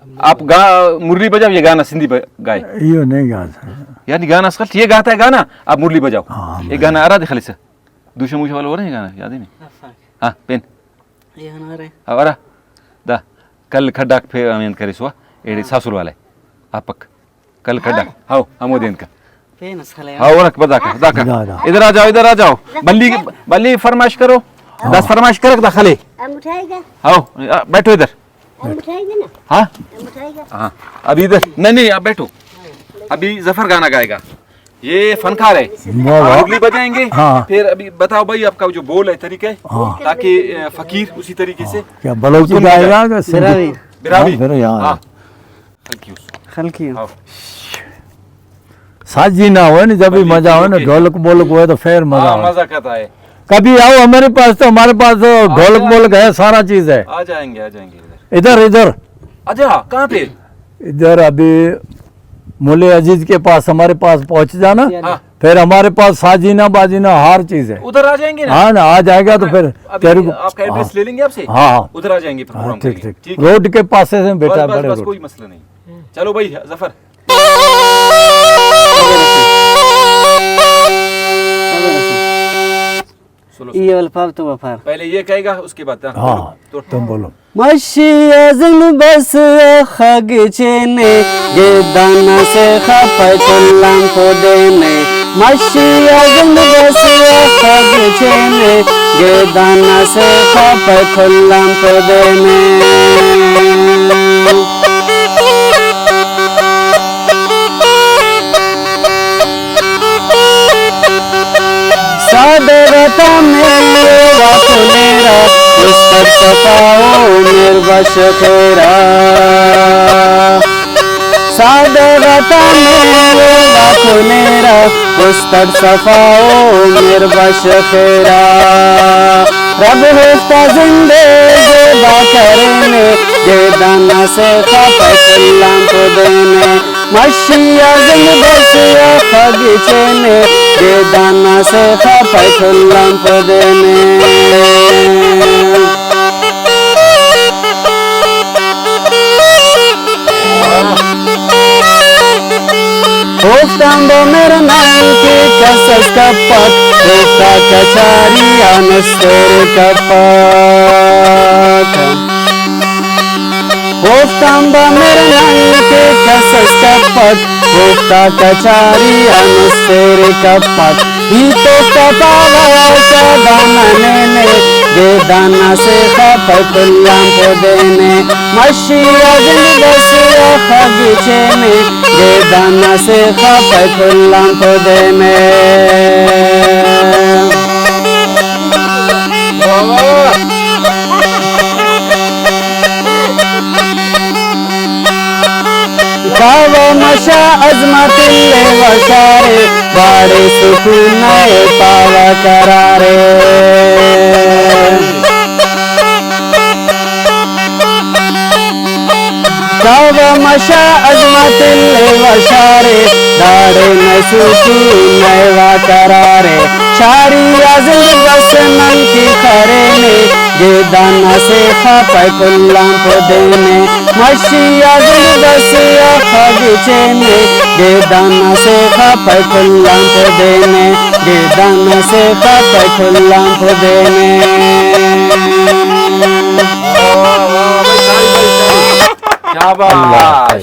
आप मुरली बजाओ, ये गाना सिंधी गाए। ये नहीं गाता यानी गाना असकल ये गाता है गाना, आप मुरली बजाओ। हाँ, ये गाना आ रहा है खाली से दूसरे मुझे वाला हो रहा है गाना, याद है नहीं? हाँ पेन ये गाना रे अब आ रहा दा कल खड्डा फे अमेन करे सुआ एड़ी सासुर वाले आपक कल खड्डा हाओ अमोदेन का पेन साले हाओ रख बजा का इधर आ जाओ, इधर आ जाओ। बल्ली बल्ली फरमाइश करो, 10 फरमाइश कर दा खाली। आओ बैठो इधर। हाँ हाँ अभी इधर नहीं आप बैठो। अभी जफर गाना गाएगा, ये फनकार है, मुरली बजाएंगे। फिर अभी बताओ भाई आपका जो बोल है तरीका है, ताकि फकीर उसी तरीके से क्या बलोची गाएगा बिरावी बिरावी हाँ हल्की साजी ना हो ना, जब भी मजा हो ना, ढोलक बोलक हो तो फिर मजा हो। मजा करता है। कभी आओ हमारे पास, तो हमारे पास ढोलक बोलक है, सारा चीज है। आ जाएंगे इधर इधर अच्छा कहाँ पे? इधर अभी मुले अजीज के पास, हमारे पास पहुंच जाना। हाँ। फिर हमारे पास साजीना बाजीना हर चीज है। उधर आ जाएंगे ना? हाँ ना, आ जाएगा तो फिर तेरे को आपका एड्रेस ले लेंगे आपसे। हाँ उधर आ जाएंगे फिर प्रोग्राम ठीक करेंगे। ठीक रोड के पास से बेटा, बस बड़े बस रोड। कोई मसला नहीं। चलो भाई जफर ये वाला पाप तो वफार पहले ये कहेगा, उसके बाद हाँ तुम बोलो। मशी अजन बस खग चेने ये दाना से खपाय कुल्लाम को देने। मशी अजन बस खग चेने ये दाना से खपाय कुल्लाम को देने। सादरता मेरा फुलेरा पुस्तक सफाओ निर्वश खेरा। सादरता मेरा फुलेरा पुस्तक सफाओ निर्वश खेरा। रब होता जिंदगी करने ये दाना से खपा कुल्लाम को देने। मशिया जिंद बसिया खगचने ये दाना से खपा कुल्लाम को देने। होफ्तांडो मेरे नाम की कसस कपक होफ्ता कचारी अनस्तर कपक। होफ्तांबा मेरे नाम की कसस कपक होफ्ता कचारी अनस्तर कपक। ही तो कपावा दाना ने ये दाना से खपा कुल्लाम को देने। मशिया जिंद बसिया खगचने ये दाना से खपा कुल्लाम को देने। कावा मशा अजमत ले वशारे बाड़े सुकून पावा करारे। कावा मशा अजमत ले वशारे दाड़े न सुकून वा करारे। शारी अज़ल बस मन की खरे में ये दाना से खपा कुल्लाम को देने। मशिया जिंद बसिया खगचने ये दाना से खपा कुल्लाम को देने। ये दाना से खपा कुल्लाम को देने। शाबाश।